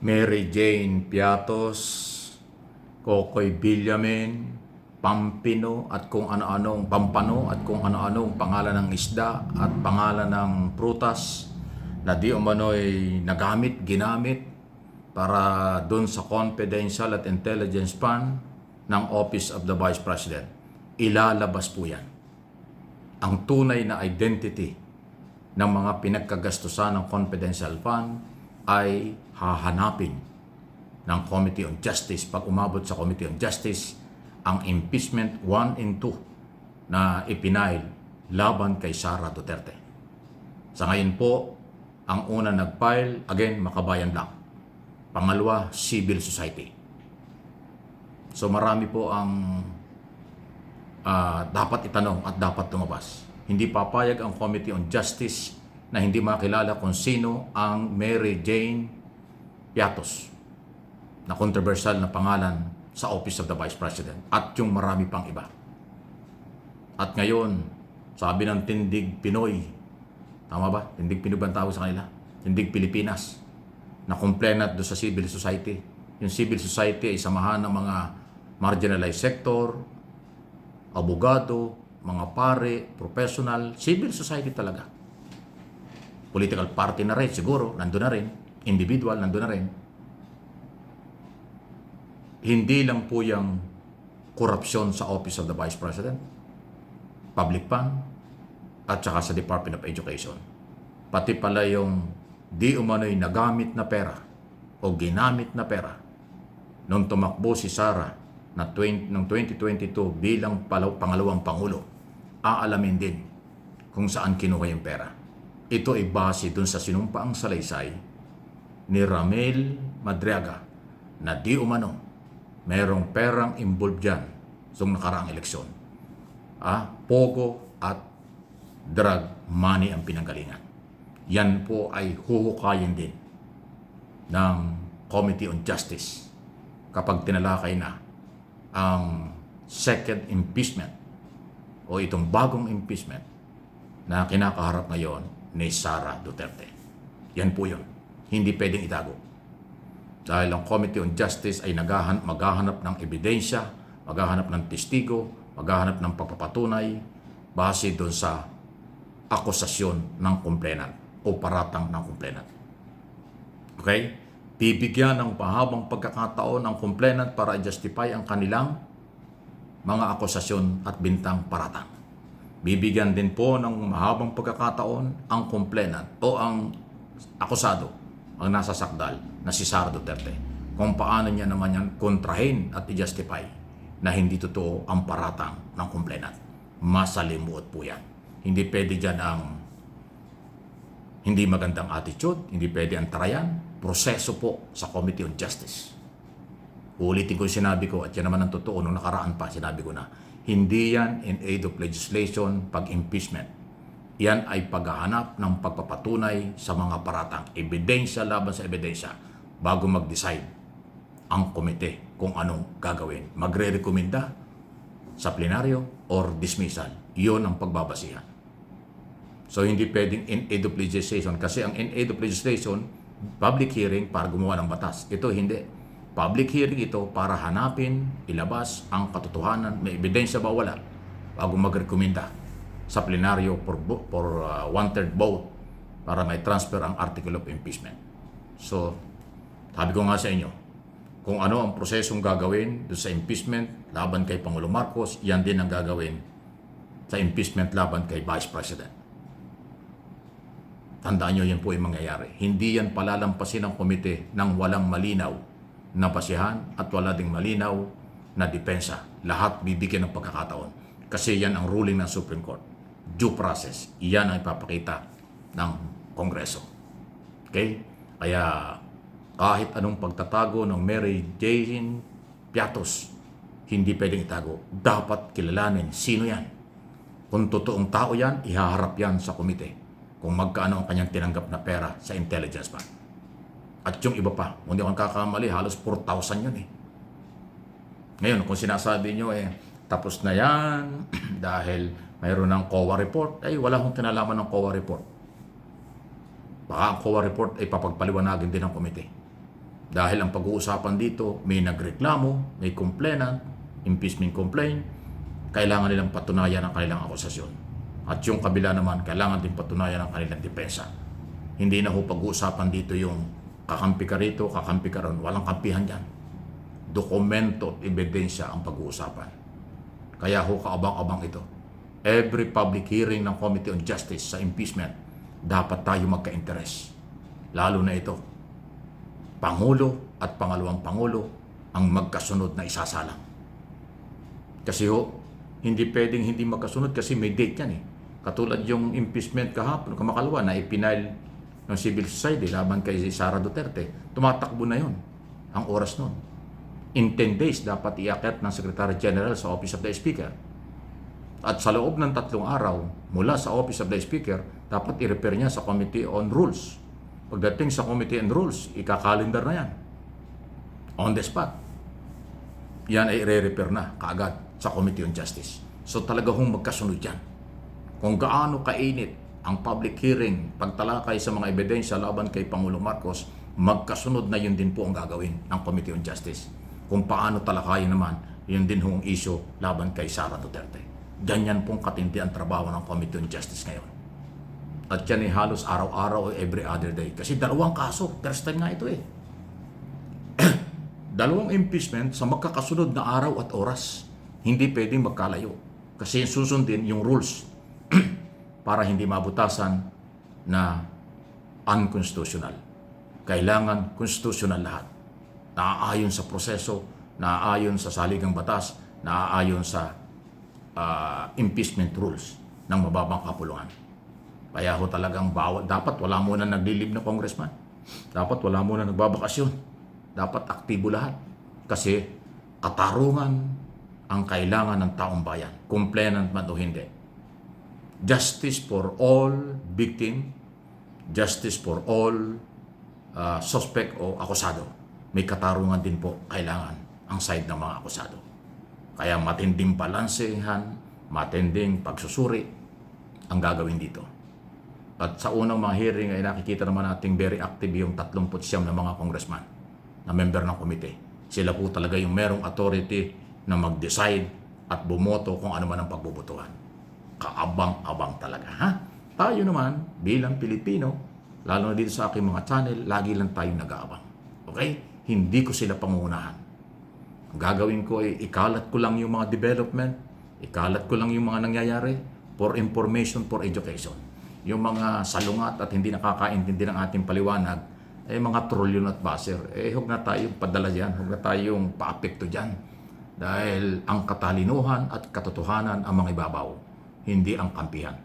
Mary Jane Piatos, Kokoy Villamin, Pampino at kung ano-anong Pampano at kung ano-anong pangalan ng isda at pangalan ng prutas na di umano'y ginamit para dun sa confidential at intelligence fund ng Office of the Vice President. Ilalabas po yan. Ang tunay na identity ng mga pinagkagastusan ng confidential fund ay hahanapin ng Committee on Justice. Pag umabot sa Committee on Justice, ang impeachment 1 and 2 na ipinail laban kay Sara Duterte. Sa ngayon po, ang una nag-file, again, Makabayan lang. Pangalawa, civil society. So marami po ang dapat itanong at dapat lumabas. Hindi papayag ang Committee on Justice na hindi makilala kung sino ang Mary Jane Piatos na controversial na pangalan sa Office of the Vice President at yung marami pang iba. At ngayon, sabi ng Tindig Pinoy, tama ba? Tindig Pinoy ba ang tawag sa kanila? Tindig Pilipinas, na complainant doon sa civil society. Yung civil society ay samahan ng mga marginalized sector, abogado, mga pare, professional, civil society talaga. Political party na rin, siguro, nandun na rin. Individual, nandun na rin. Hindi lang po yung korupsyon sa Office of the Vice President, public fund, at saka sa Department of Education. Pati pala yung di umano'y nagamit na pera o ginamit na pera nung tumakbo si Sara noong 2022 bilang pangalawang Pangulo, aalamin din kung saan kinuha yung pera. Ito ay base dun sa sinumpaang salaysay ni Ramel Madriaga na di umano mayroong perang involved dyan sa nakaraang eleksyon. Pogo at drug money ang pinanggalingan. Yan po ay huhukayin din ng Committee on Justice kapag tinalakay na ang second impeachment o itong bagong impeachment na kinakaharap ngayon ni Sara Duterte. Yan po yun. Hindi pwedeng itago. Dahil ang Committee on Justice ay maghahanap ng ebidensya, maghahanap ng testigo, maghahanap ng pagpapatunay base doon sa akusasyon ng complainant o paratang ng complainant. Okay? Bibigyan ng pahabang pagkakataon ang complainant para i-justify ang kanilang mga akusasyon at bintang paratang. Bibigyan din po ng mahabang pagkakataon ang complainant o ang akusado, ang nasa sakdal na si Sara Duterte, kung paano niya naman yan kontrahin at i-justify na hindi totoo ang paratang ng complainant. Masalimuot po yan. Hindi pwede dyan ang hindi magandang attitude, hindi pwede ang tarayan. Proseso po sa Committee on Justice. Ulitin ko yung sinabi ko at yan naman ang totoo nung nakaraan pa, sinabi ko na hindi yan in aid of legislation pag impeachment. Yan ay paghahanap ng pagpapatunay sa mga paratang, ebidensya laban sa ebidensya bago mag-decide ang komite kung anong gagawin. Magre-rekomenda sa plenaryo or dismissal. Yun ang pagbabasihan. So hindi pwedeng in aid of legislation kasi ang in aid of legislation, public hearing para gumawa ng batas. Ito hindi. Public hearing ito para hanapin, ilabas ang katotohanan, may ebidensya ba wala bago magrekomenda sa plenaryo for one-third vote para may transfer ang article of impeachment. So, sabi ko nga sa inyo, kung ano ang prosesong gagawin doon sa impeachment laban kay Pangulong Marcos, yan din ang gagawin sa impeachment laban kay Vice President. Tandaan nyo, yan po yung mangyayari. Hindi yan palalampasin ng komite ng walang malinaw na basihan at wala ding malinaw na depensa. Lahat bibigyan ng pagkakataon. Kasi yan ang ruling ng Supreme Court. Due process. Iyan ang ipapakita ng Kongreso. Okay? Kaya kahit anong pagtatago ng Mary Jane Piatos, hindi pwedeng itago. Dapat kilalanin sino yan. Kung totoong tao yan, ihaharap yan sa komite. Kung magkaano ang kanyang tinanggap na pera sa intelligence fund. At yung iba pa, kung hindi ako nakakamali, halos 4,000 yun eh. Ngayon, kung sinasabi nyo tapos na yan dahil mayroon ng COA report, wala akong kinalaman ng COA report. Baka ang COA report ay papagpaliwanagin din ng komite. Dahil ang pag-uusapan dito, may nagreklamo, may complainant, impeachment complaint, kailangan nilang patunayan ang kanilang akusasyon. At yung kabila naman, kailangan din patunayan ang kanilang depensa. Hindi na ho pag-uusapan dito yung kakampi ka rito, kakampi ka ron. Walang kampihan dyan. Dokumento at ebidensya ang pag-uusapan. Kaya ho kaabang-abang ito. Every public hearing ng Committee on Justice sa impeachment, dapat tayo magka-interes. Lalo na ito, Pangulo at Pangalawang Pangulo ang magkasunod na isasalang. Kasi ho, hindi pwedeng hindi magkasunod kasi may date yan eh. Katulad yung impeachment kahapon, kamakalawa na ipinail ng civil society laban kay Sara Duterte, tumatakbo na yon ang oras nun. In 10 days, dapat iakyat ng Secretary General sa Office of the Speaker. At sa loob ng 3 araw, mula sa Office of the Speaker, dapat i-refer niya sa Committee on Rules. Pagdating sa Committee on Rules, ika-calendar na yan. On the spot. Yan ay i-refer na kaagad sa Committee on Justice. So talaga hong magkasunod yan. Kung gaano kainit ang public hearing, pagtalakay sa mga ebidensya laban kay Pangulong Marcos, magkasunod na yun din po ang gagawin ng Committee on Justice. Kung paano talakayin naman, yun din hong issue laban kay Sara Duterte. Ganyan pong katindi ang trabaho ng Committee on Justice ngayon. At yan ay halos araw-araw o every other day. Kasi 2 kaso, first time nga ito eh. 2 impeachment sa magkakasunod na araw at oras. Hindi pwedeng magkalayo. Kasi susundin yung rules para hindi mabutasan na unconstitutional. Kailangan constitutional lahat. Naaayon sa proseso, naaayon sa saligang batas, naaayon sa impeachment rules ng mababang kapulungan. Kaya ho talagang bawat, dapat wala muna naglilib na congressman. Dapat wala muna nagbabakasyon. Dapat aktibo lahat. Kasi katarungan ang kailangan ng taong bayan. Complainant man o hindi. Justice for all victim. Justice for all suspect o akusado. May katarungan din po kailangan ang side ng mga akusado. Kaya matinding balansehan, matinding pagsusuri ang gagawin dito. At sa unang mga hearing ay nakikita naman nating very active yung 39 na mga congressman na member ng komite. Sila po talaga yung merong authority na mag-decide at bumoto kung ano man ang pagbubutuhan. Kaabang-abang talaga, ha? Tayo naman, bilang Pilipino, lalo na dito sa aking mga channel, lagi lang tayo nag-aabang. Okay? Hindi ko sila pangunahan. Ang gagawin ko ay ikalat ko lang yung mga development, ikalat ko lang yung mga nangyayari for information, for education. Yung mga salungat at hindi nakakaintindi ng ating paliwanag, mga troll yun at baser. Huwag na tayong padala dyan, huwag na tayong paapekto dyan. Dahil ang katalinuhan at katotohanan ang mga ibabaw, hindi ang kampihan.